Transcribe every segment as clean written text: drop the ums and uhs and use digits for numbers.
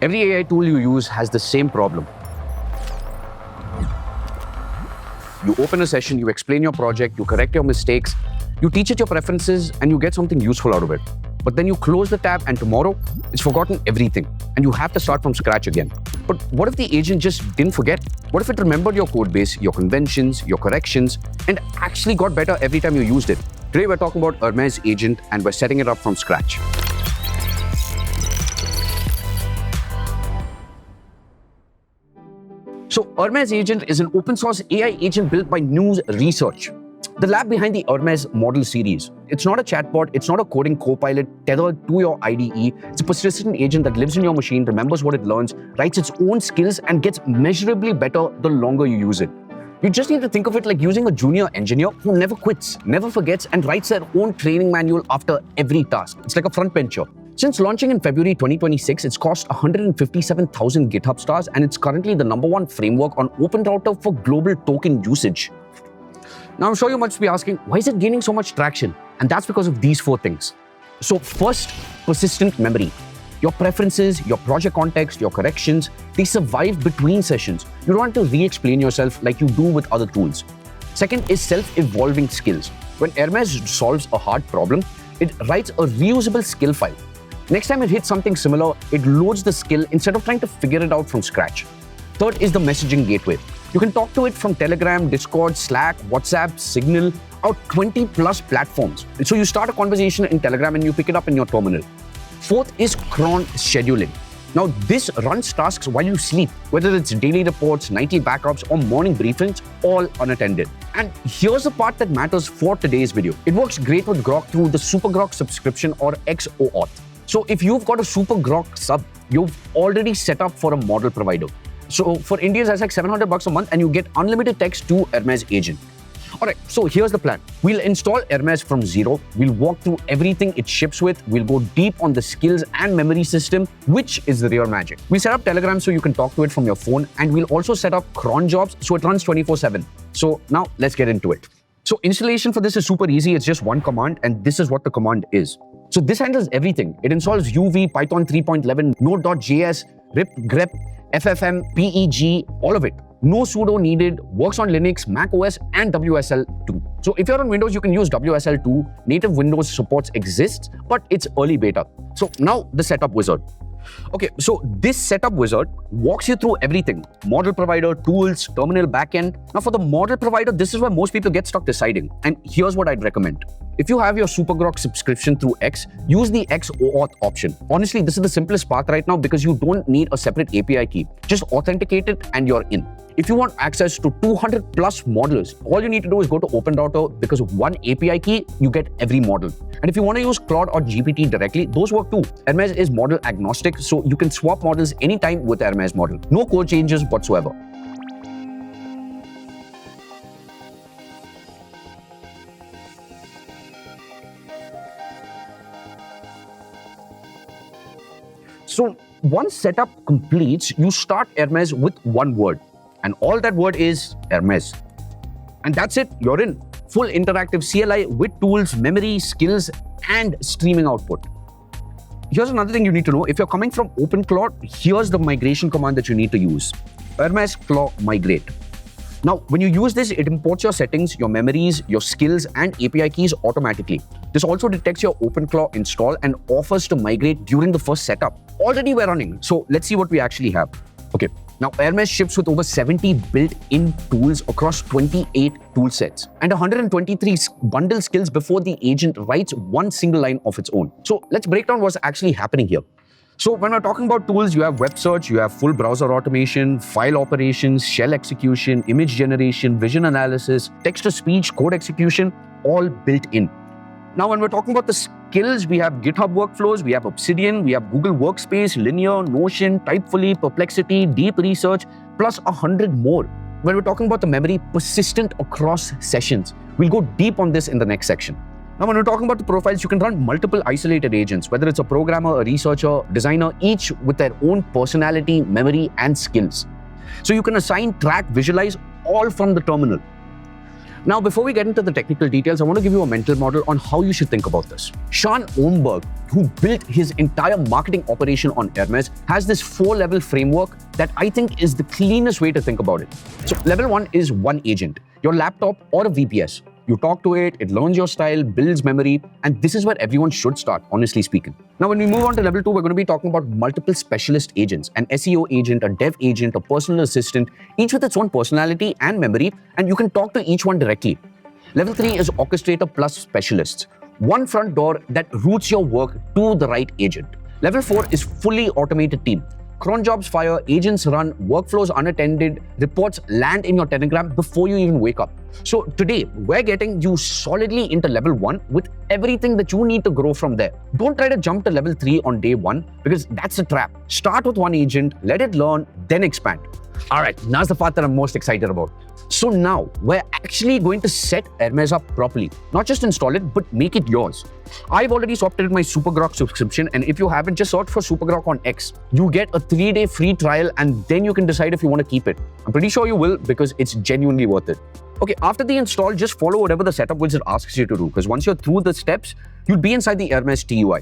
Every AI tool you use has the same problem. You open a session, you explain your project, you correct your mistakes, you teach it your preferences, and you get something useful out of it. But then you close the tab and tomorrow, it's forgotten everything, and you have to start from scratch again. But what if the agent just didn't forget? What if it remembered your code base, your conventions, your corrections, and actually got better every time you used it? Today we're talking about Hermes agent, and we're setting it up from scratch. So Hermes agent is an open source AI agent built by News Research, the lab behind the Hermes model series. It's not a chatbot, it's not a coding co-pilot tethered to your IDE. It's a persistent agent that lives in your machine, remembers what it learns, writes its own skills, and gets measurably better the longer you use it. You just need to think of it like using a junior engineer who never quits, never forgets, and writes their own training manual after every task. It's like a front bencher. Since launching in February 2026, it's cost 157,000 GitHub stars, and it's currently the #1 framework on OpenRouter for global token usage. Now, I'm sure you must be asking, why is it gaining so much traction? And that's because of these 4 things. So first, persistent memory. Your preferences, your project context, your corrections, they survive between sessions. You don't have to re-explain yourself like you do with other tools. Second is self-evolving skills. When Hermes solves a hard problem, it writes a reusable skill file. Next time it hits something similar, it loads the skill instead of trying to figure it out from scratch. Third is the messaging gateway. You can talk to it from Telegram, Discord, Slack, WhatsApp, Signal, out 20 plus platforms. So you start a conversation in Telegram and you pick it up in your terminal. Fourth is cron scheduling. Now this runs tasks while you sleep, whether it's daily reports, nightly backups, or morning briefings, all unattended. And here's the part that matters for today's video. It works great with Grok through the Super Grok subscription or XOAuth. So if you've got a Super Grok sub, you've already set up for a model provider. So for Indians, that's like $700 a month, and you get unlimited text to Hermes agent. All right, so here's the plan. We'll install Hermes from zero. We'll walk through everything it ships with. We'll go deep on the skills and memory system, which is the real magic. We'll set up Telegram so you can talk to it from your phone, and we'll also set up cron jobs so it runs 24/7. So now let's get into it. So installation for this is super easy. It's just one command, and this is what the command is. So this handles everything. It installs UV, Python 3.11, Node.js, RIP, grep, FFM, PEG, all of it. No sudo needed, works on Linux, Mac OS, and WSL 2. So if you're on Windows, you can use WSL 2. Native Windows supports exists, but it's early beta. So now the setup wizard. Okay, so this setup wizard walks you through everything. Model provider, tools, terminal backend. Now for the model provider, this is where most people get stuck deciding. And here's what I'd recommend. If you have your Super Grok subscription through X, use the XOAuth option. Honestly, this is the simplest path right now because you don't need a separate API key. Just authenticate it and you're in. If you want access to 200 plus models, all you need to do is go to OpenRouter because with one API key, you get every model. And if you want to use Claude or GPT directly, those work too. Hermes is model agnostic, so you can swap models anytime with Hermes model. No code changes whatsoever. So once setup completes, you start Hermes with one word. And all that word is Hermes. And that's it, you're in. Full interactive CLI with tools, memory, skills, and streaming output. Here's another thing you need to know. If you're coming from OpenClaw, here's the migration command that you need to use. Hermes claw migrate. Now, when you use this, it imports your settings, your memories, your skills, and API keys automatically. This also detects your OpenClaw install and offers to migrate during the first setup. Already we're running, so let's see what we actually have. Okay, now Hermes ships with over 70 built-in tools across 28 tool sets and 123 bundle skills before the agent writes one single line of its own. So let's break down what's actually happening here. So when we're talking about tools, you have web search, you have full browser automation, file operations, shell execution, image generation, vision analysis, text-to-speech, code execution, all built in. Now, when we're talking about the skills, we have GitHub workflows, we have Obsidian, we have Google Workspace, Linear, Notion, Typefully, Perplexity, Deep Research, plus 100 more. When we're talking about the memory, persistent across sessions. We'll go deep on this in the next section. Now, when we're talking about the profiles, you can run multiple isolated agents, whether it's a programmer, a researcher, designer, each with their own personality, memory, and skills. So you can assign, track, visualize all from the terminal. Now, before we get into the technical details, I want to give you a mental model on how you should think about this. Sean Omberg, who built his entire marketing operation on Hermes, has this 4-level framework that I think is the cleanest way to think about it. So level 1 is one agent, your laptop or a VPS. You talk to it, it learns your style, builds memory, and this is where everyone should start, honestly speaking. Now, when we move on to level 2, we're going to be talking about multiple specialist agents, an SEO agent, a dev agent, a personal assistant, each with its own personality and memory, and you can talk to each one directly. Level 3 is orchestrator plus specialists, one front door that routes your work to the right agent. Level 4 is fully automated team. Cron jobs fire, agents run, workflows unattended, reports land in your Telegram before you even wake up. So today, we're getting you solidly into level 1 with everything that you need to grow from there. Don't try to jump to level 3 on day 1 because that's a trap. Start with one agent, let it learn, then expand. All right, now's the part that I'm most excited about. So now, we're actually going to set Hermes up properly. Not just install it, but make it yours. I've already swapped it in my SuperGrok subscription, and if you haven't, just search for SuperGrok on X. You get a 3-day free trial, and then you can decide if you want to keep it. I'm pretty sure you will because it's genuinely worth it. Okay, after the install, just follow whatever the setup wizard asks you to do, because once you're through the steps, you'll be inside the Hermes TUI.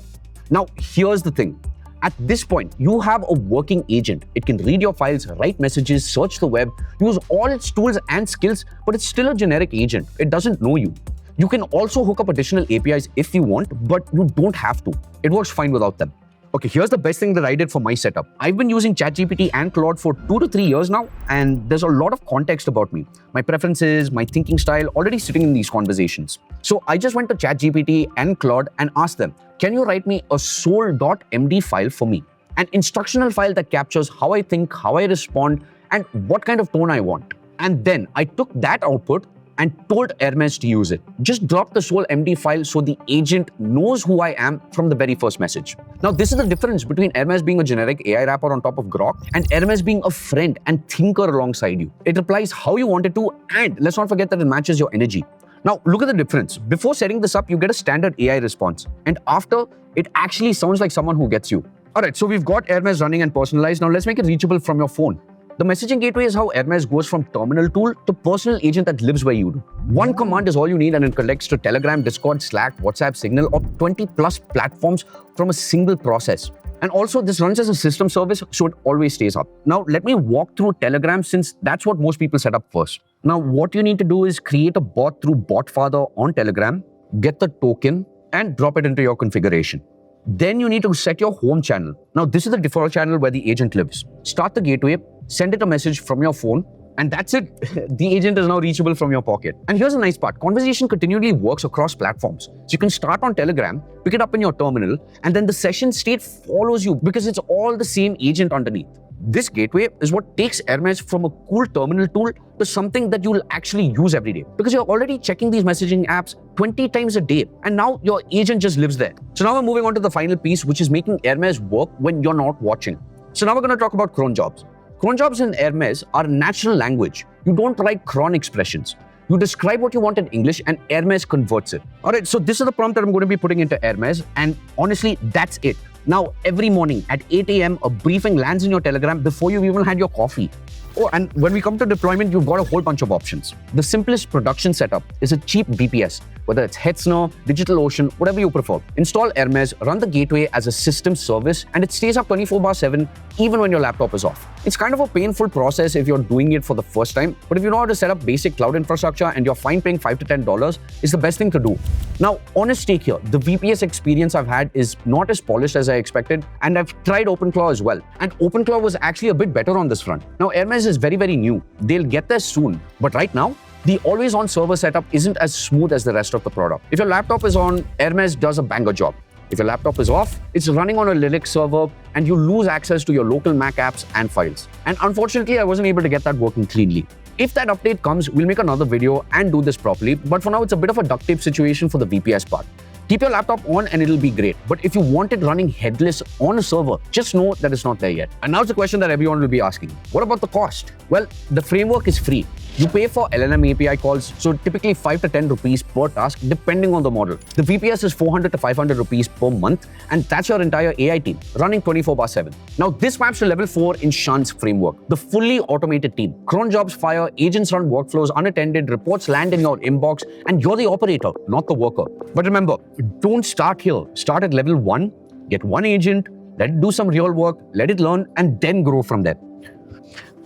Now, here's the thing. At this point, you have a working agent. It can read your files, write messages, search the web, use all its tools and skills, but it's still a generic agent. It doesn't know you. You can also hook up additional APIs if you want, but you don't have to. It works fine without them. Okay, here's the best thing that I did for my setup. I've been using ChatGPT and Claude for 2 to 3 years now, and there's a lot of context about me. My preferences, my thinking style already sitting in these conversations. So I just went to ChatGPT and Claude and asked them, can you write me a soul.md file for me? An instructional file that captures how I think, how I respond, and what kind of tone I want. And then I took that output and told Hermes to use it. Just drop the soul.md file so the agent knows who I am from the very first message. Now, this is the difference between Hermes being a generic AI wrapper on top of Grok and Hermes being a friend and thinker alongside you. It replies how you want it to, and let's not forget that it matches your energy. Now, look at the difference. Before setting this up, you get a standard AI response. And after, it actually sounds like someone who gets you. All right, so we've got Hermes running and personalized. Now, let's make it reachable from your phone. The messaging gateway is how Hermes goes from terminal tool to personal agent that lives where you do. One command is all you need, and it connects to Telegram, Discord, Slack, WhatsApp, Signal, or 20 plus platforms from a single process. And also, this runs as a system service, so it always stays up. Now, let me walk through Telegram since that's what most people set up first. Now, what you need to do is create a bot through BotFather on Telegram, get the token, and drop it into your configuration. Then you need to set your home channel. Now, this is the default channel where the agent lives. Start the gateway, send it a message from your phone, and that's it. The agent is now reachable from your pocket. And here's the nice part. Conversation continually works across platforms. So you can start on Telegram, pick it up in your terminal, and then the session state follows you because it's all the same agent underneath. This gateway is what takes Hermes from a cool terminal tool to something that you'll actually use every day. Because you're already checking these messaging apps 20 times a day, and now your agent just lives there. So now we're moving on to the final piece, which is making Hermes work when you're not watching. So now we're going to talk about cron jobs. Cron jobs in Hermes are natural language. You don't write cron expressions. You describe what you want in English and Hermes converts it. All right, so this is the prompt that I'm going to be putting into Hermes, and honestly, that's it. Now, every morning at 8 a.m., a briefing lands in your Telegram before you've even had your coffee. Oh, and when we come to deployment, you've got a whole bunch of options. The simplest production setup is a cheap BPS, whether it's Hetzner, DigitalOcean, whatever you prefer. Install Hermes, run the gateway as a system service, and it stays up 24/7 even when your laptop is off. It's kind of a painful process if you're doing it for the first time, but if you know how to set up basic cloud infrastructure and you're fine paying $5 to $10, it's the best thing to do. Now, honest take here, the VPS experience I've had is not as polished as I expected, and I've tried OpenClaw as well. And OpenClaw was actually a bit better on this front. Now, Hermes is very, very new. They'll get there soon, but right now, the always-on server setup isn't as smooth as the rest of the product. If your laptop is on, Hermes does a banger job. If your laptop is off, it's running on a Linux server and you lose access to your local Mac apps and files. And unfortunately, I wasn't able to get that working cleanly. If that update comes, we'll make another video and do this properly, but for now, it's a bit of a duct tape situation for the VPS part. Keep your laptop on and it'll be great. But if you want it running headless on a server, just know that it's not there yet. And now it's a question that everyone will be asking. What about the cost? Well, the framework is free. You pay for LLM API calls, so typically 5 to 10 rupees per task depending on the model. The VPS is 400 to 500 rupees per month, and that's your entire AI team running 24/7. Now this maps to level 4 in Shan's framework, the fully automated team. Cron jobs fire, agents run workflows unattended, reports land in your inbox, and you're the operator, not the worker. But remember, don't start here. Start at level 1, get one agent, let it do some real work, let it learn, and then grow from there.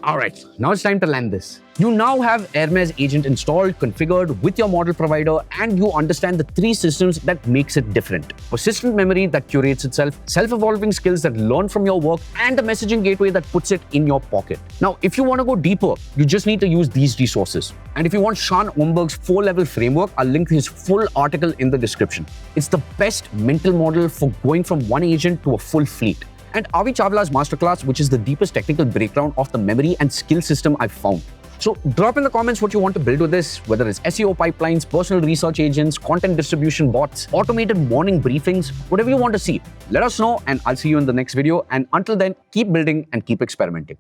All right, now it's time to land this. You now have Hermes agent installed, configured with your model provider, and you understand the 3 systems that makes it different. Persistent memory that curates itself, self-evolving skills that learn from your work, and a messaging gateway that puts it in your pocket. Now, if you want to go deeper, you just need to use these resources. And if you want Shan Omberg's 4-level framework, I'll link his full article in the description. It's the best mental model for going from one agent to a full fleet. And Avi Chawla's masterclass, which is the deepest technical breakdown of the memory and skill system I've found. So drop in the comments what you want to build with this, whether it's SEO pipelines, personal research agents, content distribution bots, automated morning briefings, whatever you want to see. Let us know, and I'll see you in the next video. And until then, keep building and keep experimenting.